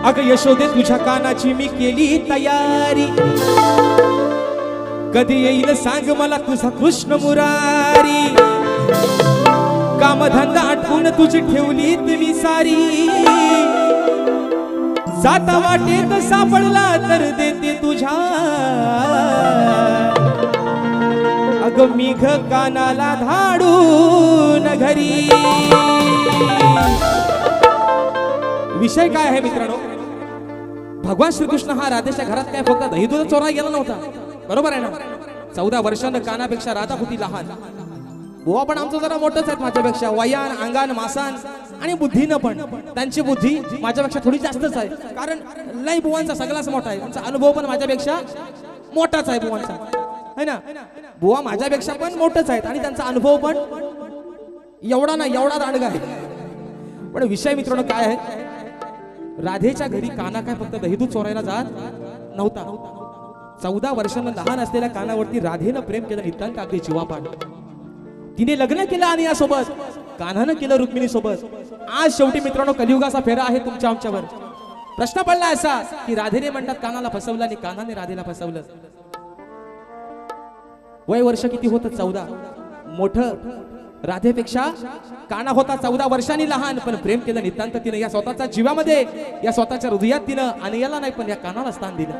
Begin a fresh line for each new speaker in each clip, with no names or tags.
अग यशोदे तुझ्या कानाची मी केली तयारी, कधी येईल सांग मला तुझा कृष्ण मुरारी। कामधंदा आटपून तुझी ठेवली तुम्ही सारी, जाता वाटेत सापडला तर देते तुझ्या। अग मेघ कानाला धाडून घरी। विषय काय आहे मित्रांनो, भगवान श्रीकृष्ण हा राधेच्या घरात काय फक्त दही दूध चोरायला गेला नव्हता, बरोबर आहे ना। 14 वर्षांना कानापेक्षा राधा होती लहान। बुवा पण आमचं जरा मोठंच आहेत माझ्यापेक्षा, वयान अंगान मासान आणि बुद्धीनं पण त्यांची बुद्धी माझ्यापेक्षा थोडी जास्तच आहे, कारण लय बुवांचा सगळाच मोठा आहे, त्यांचा अनुभव पण माझ्यापेक्षा मोठाच आहे बुवांचा, है ना। बुवा माझ्यापेक्षा पण मोठंच आहेत आणि त्यांचा अनुभव पण एवढा ना एवढा दांडगा आहे। पण विषय मित्रांनो काय आहे, राधेच्या घरी काना काय फक्त दहीदूध चोरायला जात नव्हता। 14 वर्षांना लहान असलेल्या कानावरती राधेनं प्रेम केलं नितांत अगदी जीवापाड। तिने लग्न केलं आणि यासोबत कान्हानं केलं रुक्मिणी सोबत। आज शेवटी मित्रांनो कलियुगाचा फेरा आहे तुमच्या आमच्यावर। प्रश्न पडला असा की राधेने म्हणतात कानाला फसवलं आणि कान्हाने राधेला फसवलं। वय वर्ष किती होतं? 14। मोठं राधेपेक्षा काना होता 14 वर्षांनी लहान, पण प्रेम केलं नितांत तिनं या स्वतःच्या जीवामध्ये, या स्वतःच्या हृदयात तिनं, आणि याला नाही पण या कानाला स्थान दिलं।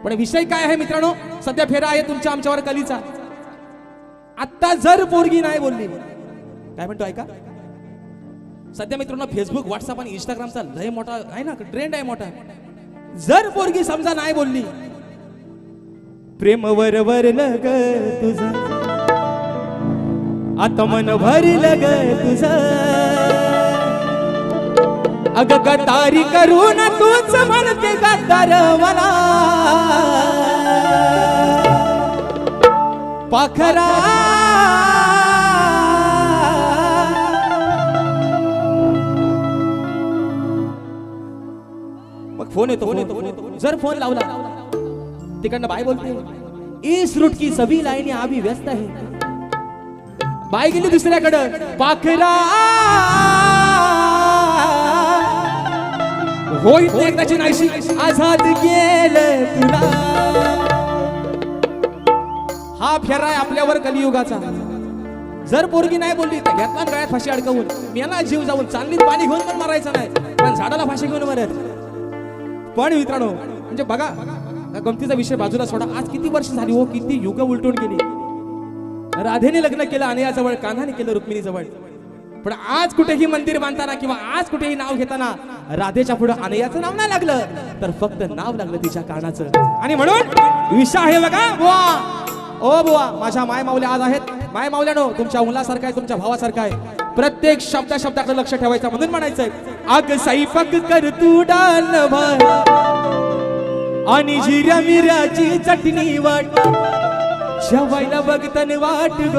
पण विषय काय आहे मित्रांनो, सध्या फेरा आहे तुमच्या आमच्यावर कलीचा। आता जर पोरगी नाही बोलली, काय म्हणतो ऐका, सध्या मित्रांनो फेसबुक व्हॉट्सअप आणि इंस्टाग्रामचा लय मोठा आहे ना, ट्रेंड आहे मोठा। जर पोरगी समजा नाही बोलली, प्रेम वरवरलं ग तुझं, आता मन भरलं ग तुझं, अग गद्दारी करून तूच म्हणते गद्दार मला, पाखरा मग फोन येतो। जर फोन लावला तिकडनं बाय बोलते, इस रूट की सभी लाईनी अभी व्यस्त है। बाई गेली दुसऱ्याकडं, पाखरा होईत एकदाची नाहीशी, आझाद गेलं तुला। हा फेरा आहे आपल्यावर कलियुगाचा। जर पोरगी नाही बोलली तर घेतला गळ्यात फाशी अडकवून, मेला जीव जाऊन, चांदलीत पाणी घेऊन पण मारायचं नाही, पण झाडाला फाशी घेऊन मरत। पण मित्रांनो म्हणजे बघा, गमतीचा विषय बाजूला सोडा, आज किती वर्ष झाली हो, किती युग उलटून गेली। राधेने लग्न केलं अनयाजवळ, कान्हाने केलं रुक्मिणी जवळ, पण आज कुठेही मंदिर बांधताना किंवा आज कुठेही नाव घेताना राधेच्या पुढे अनयाचं नाव नाही लागलं, तर फक्त नाव लागलं तिच्या कानाचं। आणि म्हणून विषय आहे बघा बुवा, ओ बुवा माझ्या माय माऊल्या आज आहेत। माय माऊल्यानो तुमच्या मुलासारखा आहे, तुमच्या भावासारखा आहे, प्रत्येक शब्दाकडे लक्ष ठेवायचं। म्हणून म्हणायचंय, अग सैपाक कर तू डाल भर आणि जिऱ्या मिऱ्याची चटणी वाट, जेवायला बघतन वाट ग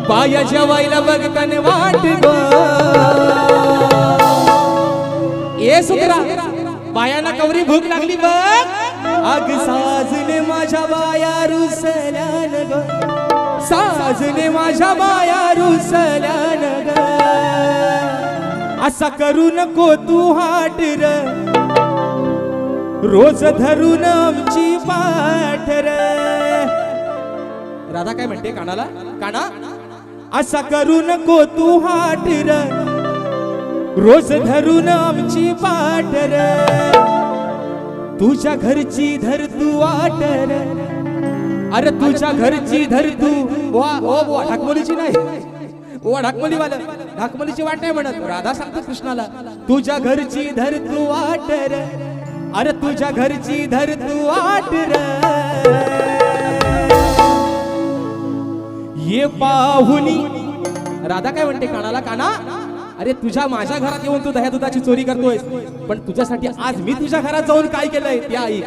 बाया, जेवायला बघतन वाट ग। ए सुंदरा बायाना कवरी भूक लागली बघ, अग साजने माझ्या बाया रुसल्यान ग, साजने माझ्या बाया रुसल्यान ग। असा करू नको तू हाट र, रोज धरून आमची पाठ र। राधा काय म्हणते कानाला, काना असा करू नको तू हाट र, रोज धरून आमची पाठ र। तुझ्या घरची धर तू वाट र, अरे तुझ्या घरची धर तू। वा ओ बुवा ढाकमोलीची नाही, बुवा ढाकमोलीवाला, ढाकमोलीची वाट नाही म्हणत, राधा सांगतो कृष्णाला, तुझ्या घरची धर तू वाट र, अरे तुझ्या घरची धर तू वाट र। ये पाहुनी, राधा काय म्हणते कानाला, काना अरे तुझ्या माझ्या घरात येऊन तू दह्या दुधाची चोरी करतोय, पण तुझ्यासाठी आज मी तुझ्या घरात जाऊन काय केलंय ते आई।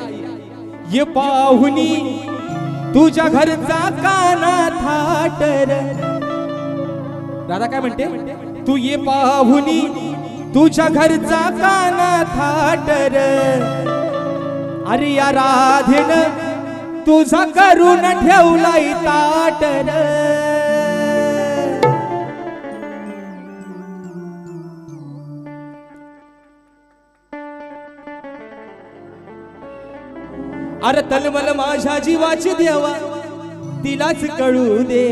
ये पाहुनी तुझ्या घरचा काना थाट र, राधा काय म्हणते, तू ये पाहुनी तुझ्या घरचा काना थाट र, अरे या राधेनं तुझा करून ठेवलाय ताट र। अरे तलमल माझ्या जीवाची देवा तिलाच कळू दे.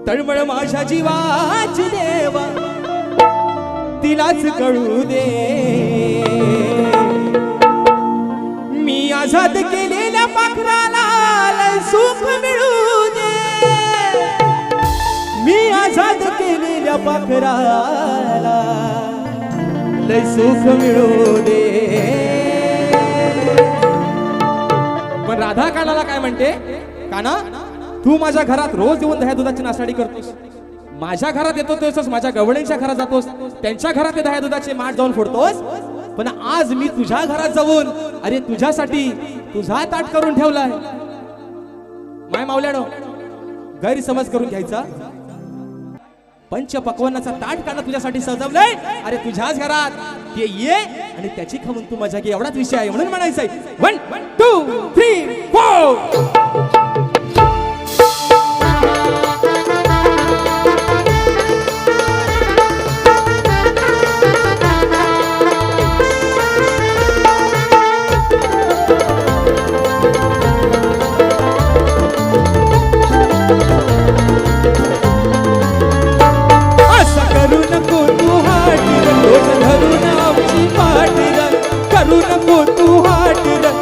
तळमळ माझ्या जीवाची देवा तिलाच कळू दे. मी आझाद केलेल्या पाखराला लय सुख मिळू दे. मी आझाद केलेल्या पाखराला लय सुख मिळू दे. पण राधा कानाला काय म्हणते? काना, तू माझ्या घरात रोज येऊन दह्या दुधाची नासाडी करतोस. माझ्या घरात येतो तोच, माझ्या गवळींच्या घरात जातोस, त्यांच्या घरात दह्या दुधाचे माठ जाऊन फोडतोस. पण आज मी तुझ्या घरात जाऊन अरे तुझ्यासाठी तुझा ताट करून ठेवलाय. माय मावल्यानो, गैरसमज करून घ्यायचा. पंच पक्वानाचा ताट काना तुझ्यासाठी सजवलंय. अरे तुझ्याच घरात ते ये आणि त्याची खाऊन तू मजा घे, एवढाच विषय आहे. म्हणून म्हणायचंय 1 2 3 4.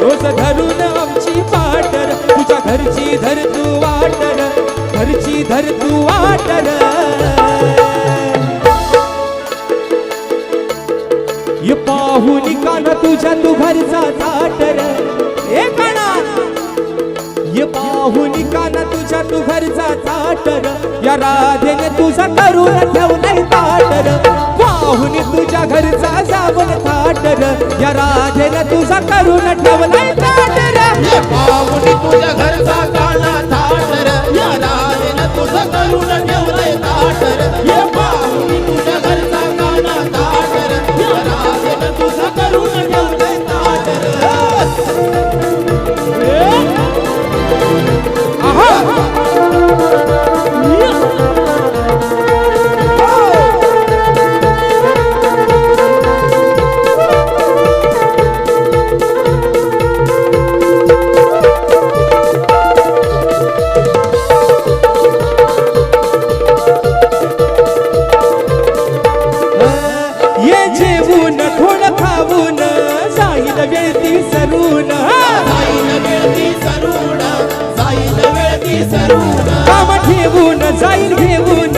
रोज धरून आमची पाटर, तुझ्या घरची धर तू वाटर, घरची धर तू वाटर. ये पाहुनी काना तुझ्या तू घरचा थाटर. ए काना, ये पाहुनी काना तुझ्या तू घरचा थाटर. या राधेने तुझा करून ठेवलाय ताटर. पाहुनी तुझ्या घरचा जाऊन थाटर. या राधेने तुझा करून ठेवलाय ताटर.
पाहुनी तुझ्या घरचा काना थाटर. या राधेने तुझा करून ठेवलाय ताटर. ये पाहुनी तुझ्या घरचा काना थाटर. या राधेने तुझा करून ठेवलाय ताटर.
ये जेवून थोडं खाऊन जाईल वेळती सरून.
जाईल वेळती सरून, जाईल वेळती सरून.
काम ठेवून जाईल घेऊन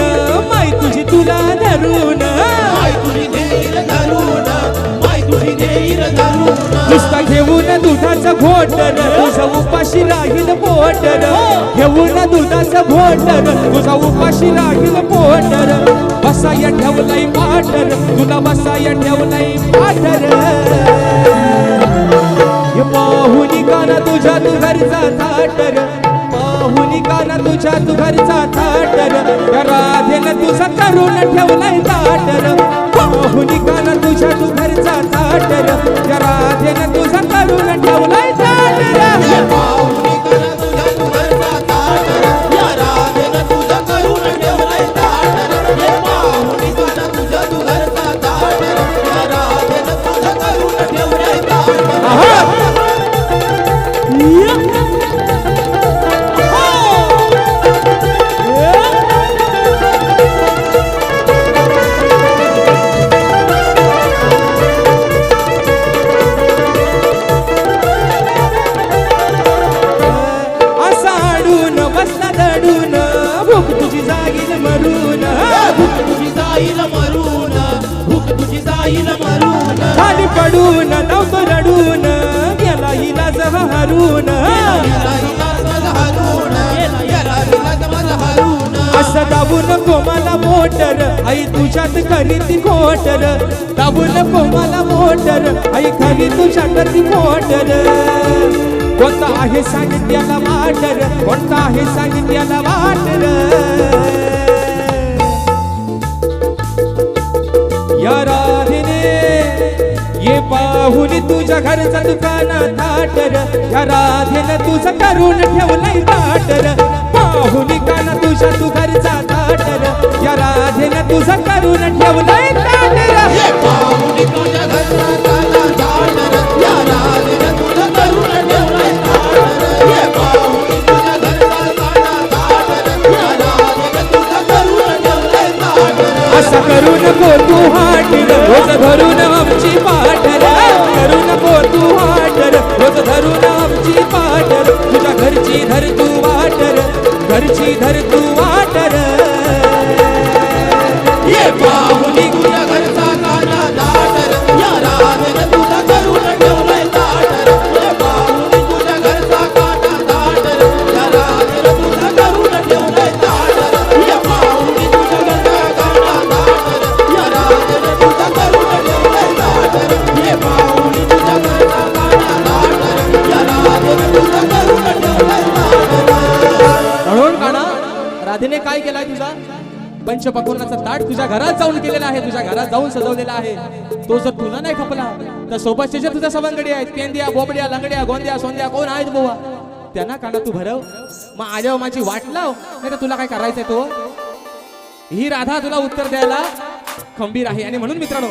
माय तुझी तुला धरून.
माय तुझी देईल धरून, माय तुझी देईल धरून.
नुसता घेऊन दुधाचं घोटर तुझा उपाशी राहील पोटर. घेऊन दुधाचं घोटर तुझा उपाशी राहील पोटर. बसाया ठेवलाय पाटर, तुला बसाया ठेवलाय पाटर. ये पाहुनी काना तुझ्या तू घरचा थाटर. पाहुनी काना तुझ्या तू घरचा थाटर. या राधेने तुझा करून ठेवलाय ताटर. पाहुनी काना तुझ्या तू घरचा थाटर. या राधेने तुझा करून ठेवलाय ताटर.
पाहुनी काना तुझ्या तू घरचा थाटर. या राधेने तुझा करून ठेवलाय ताटर. ये पाहुनी काना तुझ्या तू घरचा थाटर. या राधेने तुझा करून ठेवलाय ताटर.
खाली पडून नव्हतो रडून गेला इलाज हरून. असं दाबून कोमाला मोटर आई तुझ्यात खरी ती खोटर. दाबून कोमाला मोटर आई खरी तुझ्यात ती खोटर. कोणता आहे सांगितल्याला वाटर, कोणता आहे सांगितल्याला वाटर. या राधेने ये पाहुनी तुझ्या घरचा दुकाना थाटर. या राधेने तुझं करून ठेवलंय ताटर. पाहुनी काना तुझ्या तू घरचा थाटर. या राधेने तुझं करून ठेवलंय ताटर.
पाहुनी तुझ्या
असा करू नको तू हाट र, रोज धरून आमची पाठ र. करू नको तू हाट र, रोज धरून आमची पाठ र. तुझ्या घरची धर तू वाट र, घरची धर तू वाट र.
ये पाहुणी तुझ्या घरचा काना दाटर या राधेनं तुझा करून ठेवलाय ताटर. ये पाहुणी तुझ्या घरचा काना दाटर या राधेनं तुझा करून ठेवलाय ताटर. ये पाहुणी तुझ्या घरचा काना दाटर या राधेनं तुझा करून ठेवलाय ताटर. ये पाहुणी तुझ्या घरचा काना दाटर या राधेनं तुझा करून ठेवलाय ताटर.
म्हणून काना राधेने काय केलाय तुझा पंचपक्वान्नाचा ताट तुझ्या घरात जाऊन केलेला आहे, तुझ्या घरात जाऊन सजवलेला आहे. तो जर तुला नाही खपला तर सोबतचे जे तुझ्या सवंगडी आहेत, पेंद्या बोबड्या लंगड्या गोंद्या सोंद्या कोण आहेत बोवा, त्यांना काना तू भरव. मग आल्यावर माझी वाट लाव, नाही तर तुला काय करायचंय तो. ही राधा तुला उत्तर द्यायला खंबीर आहे. आणि म्हणून मित्रांनो